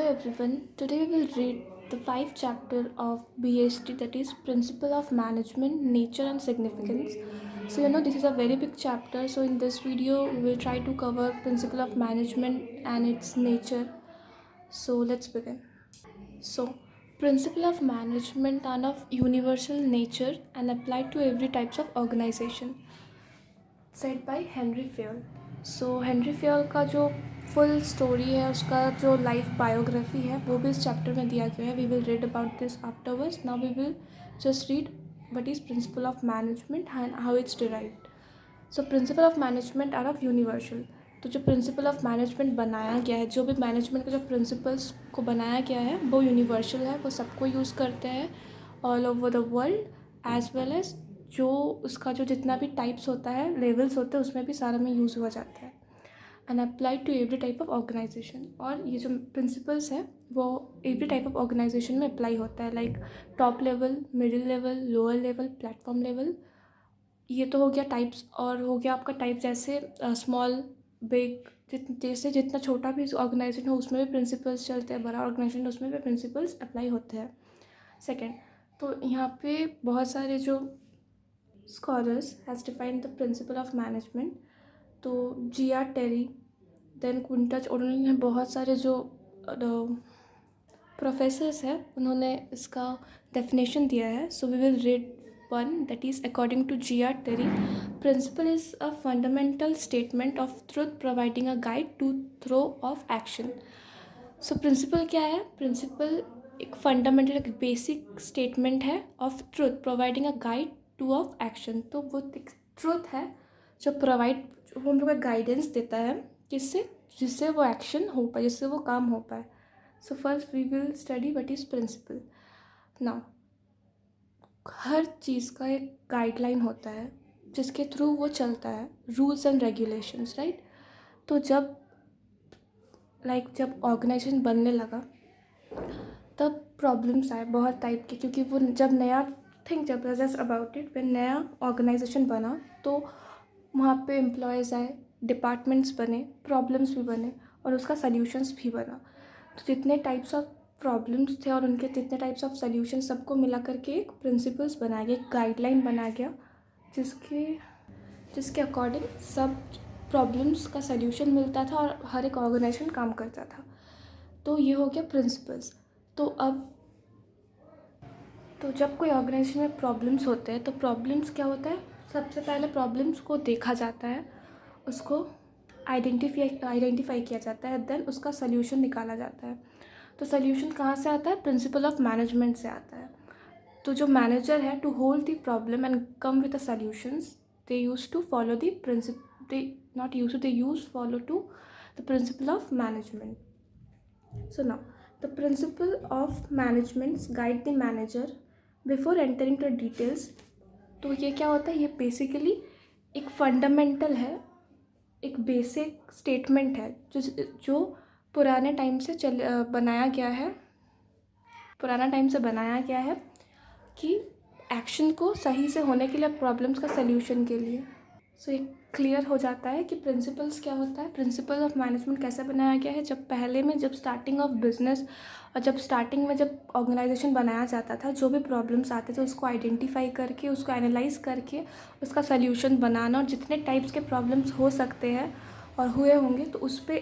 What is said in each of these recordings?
everyone. Today we will read the 5th chapter of BHT, that is Principle of Management, Nature and Significance. So this is a very big chapter. So in this video we will try to cover Principle of Management and its nature. So let's begin. So Principle of Management are of universal nature and applied to every types of organization. Set by Henry Fayol. So Henry Fayol का जो full story है, उसका जो life biography है, वो भी इस chapter में दिया गया है. We will read about this afterwards. Now we will just read what is principle of management and how it's derived. So principle of management are of universal. तो जो प्रिंसिपल ऑफ मैनेजमेंट बनाया गया है, जो भी मैनेजमेंट के जो principles को बनाया गया है, वो यूनिवर्सल है. वो सबको यूज़ करते हैं all over the world, as well as जो उसका जो जितना भी टाइप्स होता है, लेवल्स होते हैं, उसमें भी सारा में यूज़ हुआ जाता है. And applied to every type of organisation. और ये जो प्रिंसिपल्स है वो एवरी टाइप ऑफ ऑर्गेनाइजेशन में अप्लाई होता है, like top level, middle level, lower level, platform level. ये तो हो गया टाइप्स. और हो गया आपका टाइप जैसे स्मॉल, बिग, जैसे जितना छोटा भी ऑर्गेनाइजेशन हो उसमें भी प्रिंसिपल्स चलते हैं, बड़ा ऑर्गेनाइजेशन उसमें भी प्रिंसिपल्स अप्लाई होते हैं. सेकेंड, तो यहाँ पे बहुत सारे जो scholars has defined the principle of management. तो G.R. टेरी, देन क्विंटच, उन्होंने बहुत सारे जो प्रोफेसर्स हैं उन्होंने इसका डेफिनेशन दिया है. So we will read one, that is according to G.R. Terry. Principle is a fundamental statement of truth providing a guide to thought of action. सो प्रिंसिपल क्या है? प्रिंसिपल एक फंडामेंटल, एक बेसिक स्टेटमेंट है of truth providing a guide to of action. तो वो एक truth है जो प्रोवाइड, वो हम लोग को गाइडेंस देता है जिससे वो एक्शन हो पाए, जिससे वो काम हो पाए. So first we will study what is principle. Now हर चीज़ का एक गाइडलाइन होता है जिसके थ्रू वो चलता है, रूल्स एंड रेगुलेशंस, राइट. तो जब ऑर्गेनाइजेशन बनने लगा तब प्रॉब्लम्स आए बहुत टाइप के, क्योंकि वो जब नया जब जस्ट अबाउट इट, व्हेन नया ऑर्गेनाइजेशन बना तो वहाँ पे एम्प्लॉयज़ आए, डिपार्टमेंट्स बने, प्रॉब्लम्स भी बने और उसका सल्यूशंस भी बना. तो जितने टाइप्स ऑफ प्रॉब्लम्स थे और उनके जितने टाइप्स ऑफ सल्यूशन, सबको मिला करके एक प्रिंसिपल्स बनाया गया, एक गाइडलाइन बनाया गया जिसके अकॉर्डिंग सब प्रॉब्लम्स का सल्यूशन मिलता था और हर एक ऑर्गेनाइजेशन काम करता था. तो ये हो गया प्रिंसिपल्स. तो जब कोई ऑर्गेनाइजेशन में प्रॉब्लम्स होते हैं तो प्रॉब्लम्स क्या होता है? सबसे पहले प्रॉब्लम्स को देखा जाता है, उसको आइडेंटिफाई किया जाता है, देन उसका सल्यूशन निकाला जाता है. तो सल्यूशन कहाँ से आता है? प्रिंसिपल ऑफ मैनेजमेंट से आता है. तो जो मैनेजर है, to hold the problem and come with the solutions, they use to follow the principle of management. So now, the principle of management guide the manager before entering the details. तो ये क्या होता है? ये basically एक fundamental है, एक basic statement है जो पुराने टाइम से बनाया गया है कि एक्शन को सही से होने के लिए, प्रॉब्लम्स का सल्यूशन के लिए. सो ये क्लियर हो जाता है कि प्रिंसिपल्स क्या होता है, प्रिंसिपल ऑफ मैनेजमेंट कैसे बनाया गया है. जब स्टार्टिंग ऑफ बिजनेस और जब स्टार्टिंग में जब ऑर्गेनाइजेशन बनाया जाता था, जो भी प्रॉब्लम्स आते थे उसको आइडेंटिफाई करके, उसको एनालाइज करके उसका सल्यूशन बनाना, और जितने टाइप्स के प्रॉब्लम्स हो सकते हैं और हुए होंगे तो उसका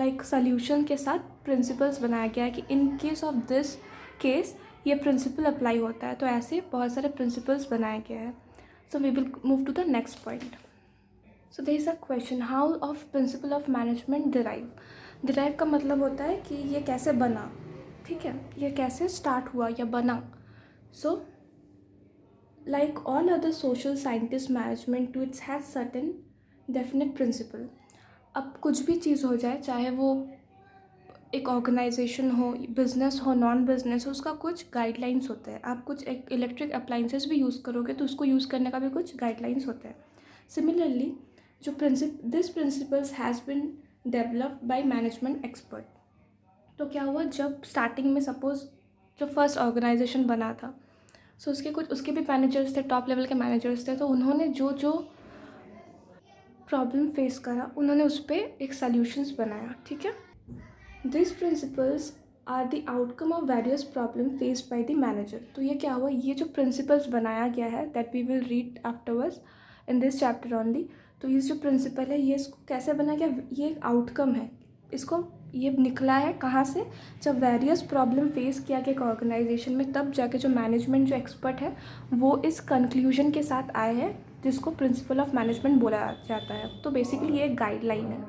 एक सल्यूशन के साथ प्रिंसिपल्स बनाया गया है कि in case of this case ये प्रिंसिपल अप्लाई होता है. तो ऐसे बहुत सारे प्रिंसिपल्स बनाए गए हैं. So we will move to the next point. So there is a question, how of principle of management derive का मतलब होता है कि ये कैसे बना, ठीक है, ये कैसे स्टार्ट हुआ या बना. So like all other social scientist, management to its has certain definite principle. अब कुछ भी चीज़ हो जाए, चाहे वो एक ऑर्गेनाइजेशन हो, बिज़नेस हो, नॉन बिज़नेस हो, उसका कुछ गाइडलाइंस होते हैं. आप कुछ एक इलेक्ट्रिक अप्लाइंसेस भी यूज़ करोगे तो उसको यूज़ करने का भी कुछ गाइडलाइंस होते हैं. सिमिलरली जो this principles has been developed by management expert. तो क्या हुआ, जब स्टार्टिंग में सपोज़ जो फर्स्ट ऑर्गेनाइजेशन बना था, सो उसके भी मैनेजर्स थे, टॉप लेवल के मैनेजर्स थे. तो उन्होंने जो प्रॉब्लम फेस करा, उन्होंने उस पर एक सल्यूशंस बनाया, ठीक है. This principles are the outcome of various problem faced by the manager. तो ये क्या हुआ, ये जो प्रिंसिपल्स बनाया गया है that we will read afterwards in this chapter only. तो ये जो प्रिंसिपल है ये इसको कैसे बनाया गया, ये एक आउटकम है, इसको ये निकला है कहाँ से, जब वेरियस प्रॉब्लम फेस किया गया एक ऑर्गेनाइजेशन में, तब जाके जो मैनेजमेंट जो एक्सपर्ट है वो इस कंक्लूजन के साथ आए हैं जिसको प्रिंसिपल ऑफ मैनेजमेंट बोला जाता है। तो बेसिकली ये एक गाइडलाइन है।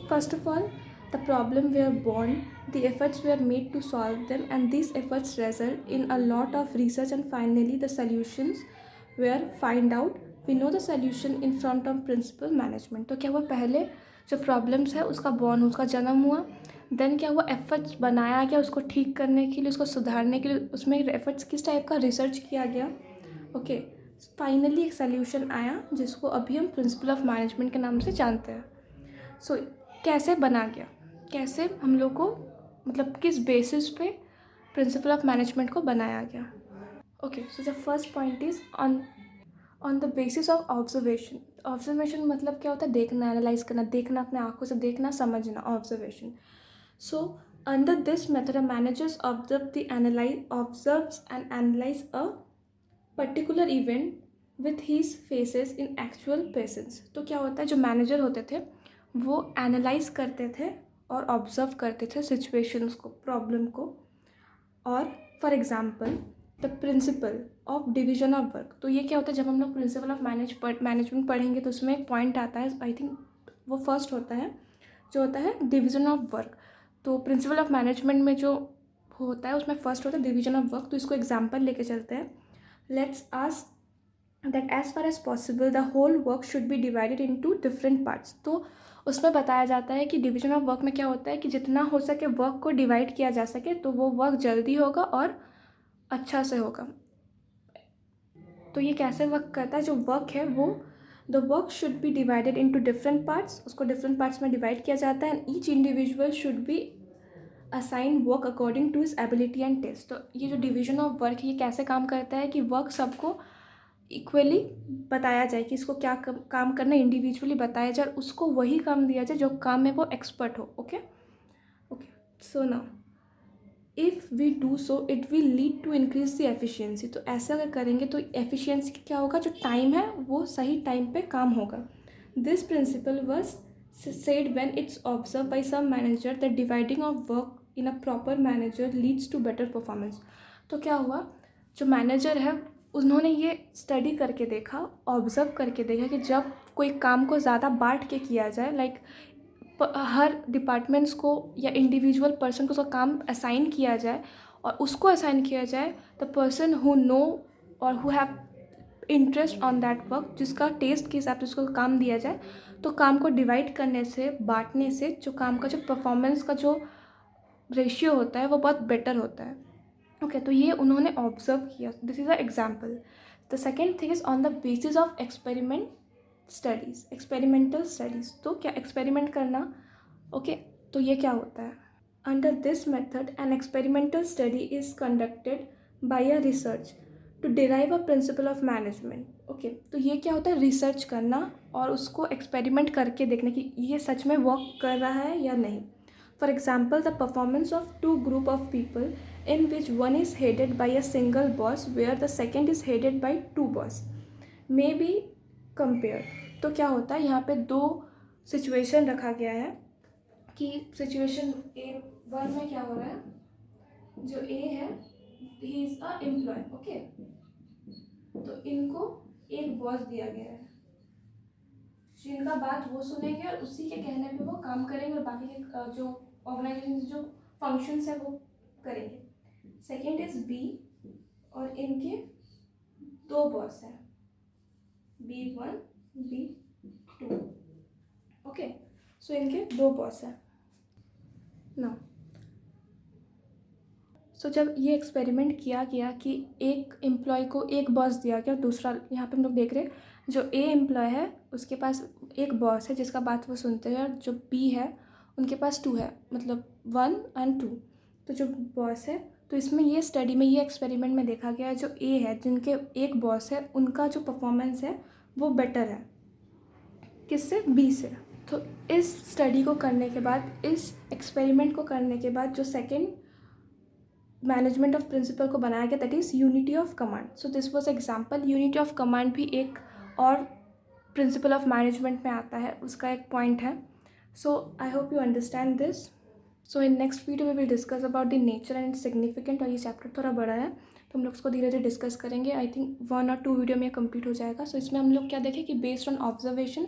First of all, the problem were born, the efforts were made to solve them, and these efforts result in a lot of research, and finally the solutions were find out. We know the solution in front of principal management. तो क्या हुआ, पहले जो problems है उसका born, उसका जन्म हुआ, देन क्या हुआ, एफर्ट्स बनाया गया उसको ठीक करने के लिए, उसको सुधारने के लिए, उसमें एफर्ट्स किस टाइप का रिसर्च किया गया। ओके, फाइनली एक सोल्यूशन आया जिसको अभी हम प्रिंसिपल ऑफ मैनेजमेंट के नाम से जानते हैं। सो कैसे बना गया, कैसे हम लोग को, मतलब किस बेसिस पे प्रिंसिपल ऑफ मैनेजमेंट को बनाया गया। Okay, so the first point is on the basis of observation. Observation मतलब क्या होता है, देखना, एनालाइज करना, देखना, अपने आंखों से देखना, समझना, observation. So under this method managers observes and analyse a particular event with his phases in actual patience. तो क्या होता है, जो मैनेजर होते थे वो एनालाइज करते थे और ऑब्जर्व करते थे सिचुएशंस को, प्रॉब्लम को। और for example the principle of division of work. तो ये क्या होता है, जब हम लोग प्रिंसिपल ऑफ मैनेजमेंट पढ़ेंगे तो उसमें एक पॉइंट आता है, आई थिंक वो फर्स्ट होता है, जो होता है डिवीजन ऑफ वर्क। तो प्रिंसिपल ऑफ मैनेजमेंट में जो होता है उसमें फर्स्ट होता है डिवीजन ऑफ वर्क। तो इसको एग्जाम्पल लेके चलते हैं। Let's ask that as far as possible the whole work should be divided into different parts। तो उसमें बताया जाता है कि डिवीजन ऑफ वर्क में क्या होता है कि जितना हो सके वर्क को डिवाइड किया जा सके तो वो वर्क जल्दी होगा और अच्छा से होगा। तो ये कैसे वर्क करता है, जो वर्क है वो the work should be divided into different parts, उसको डिफरेंट पार्ट्स में डिवाइड किया जाता है, and each individual should be assign work according to his ability and taste. तो ये जो डिवीजन ऑफ वर्क है ये कैसे काम करता है कि वर्क सबको इक्वली बताया जाए कि इसको क्या काम करना है, इंडिविजुअली बताया जाए, उसको वही काम दिया जाए जो काम में वो एक्सपर्ट हो। Okay okay, so now if we do so it will lead to increase the efficiency. तो ऐसा अगर करेंगे तो एफिशिएंसी क्या होगा, जो टाइम है वो सही टाइम पे काम होगा। This principle was said when it's observed by some manager that dividing of work in a proper manager leads to better performance। तो क्या हुआ, जो मैनेजर है उन्होंने ये स्टडी करके देखा, ऑब्ज़र्व करके देखा कि जब कोई काम को ज़्यादा बांट के किया जाए, लाइक हर डिपार्टमेंट्स को या इंडिविजुअल पर्सन को उसका काम असाइन किया जाए और उसको असाइन किया जाए द पर्सन हु नो और who have interest on that work, जिसका टेस्ट के हिसाब से उसको काम दिया जाए, तो काम को डिवाइड करने से, बांटने से जो काम का जो परफॉर्मेंस का जो रेशियो होता है वो बहुत बेटर होता है। ओके, तो ये उन्होंने ऑब्जर्व किया, this is a example. The second thing is on the basis of experimental studies. तो क्या एक्सपेरिमेंट करना, ओके, तो ये क्या होता है, under this method an experimental study is conducted by a research to derive a principle of management. Okay, तो ये क्या होता है, रिसर्च करना और उसको एक्सपेरिमेंट करके देखना कि ये सच में वर्क कर रहा है या नहीं। For example the performance of two group of people in which one is headed by a single boss where the second is headed by two boss may be compared। तो क्या होता है, यहाँ पे दो सिचुएशन रखा गया है कि सिचुएशन A1 में क्या हो रहा है, जो A है he is a employee. Okay, तो इनको एक बॉस दिया गया है जिनका बात वो सुनेंगे और उसी के कहने पे वो काम करेंगे और बाकी के जो ऑर्गेनाइजेशन जो फंक्शंस है वो करेंगे। सेकेंड इज बी और इनके दो बॉस हैं, B1 B2। ओके, सो इनके दो बॉस हैं ना। सो जब ये एक्सपेरिमेंट किया गया कि एक एम्प्लॉय को एक बॉस दिया गया, दूसरा यहाँ पे हम लोग देख रहे हैं जो ए एम्प्लॉय है उसके पास एक बॉस है जिसका बात वो सुनते हैं, और जो बी है उनके पास टू है, मतलब 1 और 2। तो जो बॉस है, तो इसमें ये स्टडी में, ये एक्सपेरिमेंट में देखा गया है जो ए है जिनके एक बॉस है उनका जो परफॉर्मेंस है वो बेटर है, किससे, बी से। तो इस स्टडी को करने के बाद, इस एक्सपेरिमेंट को करने के बाद जो सेकेंड मैनेजमेंट ऑफ प्रिंसिपल को बनाया गया, that is unity of command. So this was example. Unity of command भी एक और प्रिंसिपल ऑफ मैनेजमेंट में आता है, उसका एक पॉइंट है. So I hope you understand this. So in next video we will discuss about the nature and significant. और ये चैप्टर थोड़ा बड़ा है तो हम लोग उसको धीरे धीरे डिस्कस करेंगे. आई थिंक 1 और 2 वीडियो में कंप्लीट हो जाएगा. सो इसमें हम लोग क्या देखें कि बेस्ड ऑन ऑब्जर्वेशन,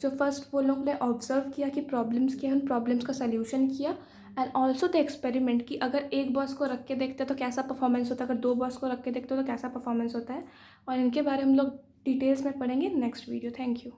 जो फर्स्ट वो लोग ने ऑब्जर्व किया कि प्रॉब्लम्स किया, उन प्रॉब्लम्स का सल्यूशन किया, एंड ऑल्सो द एक्सपेरिमेंट कि अगर एक बॉस को रख के देखते हैं तो कैसा परफॉर्मेंस होता है, अगर 2 बॉस को रख के देखते हो तो कैसा परफॉर्मेंस होता है. और इनके बारे में हम लोग डिटेल्स में पढ़ेंगे नेक्स्ट वीडियो. Thank you.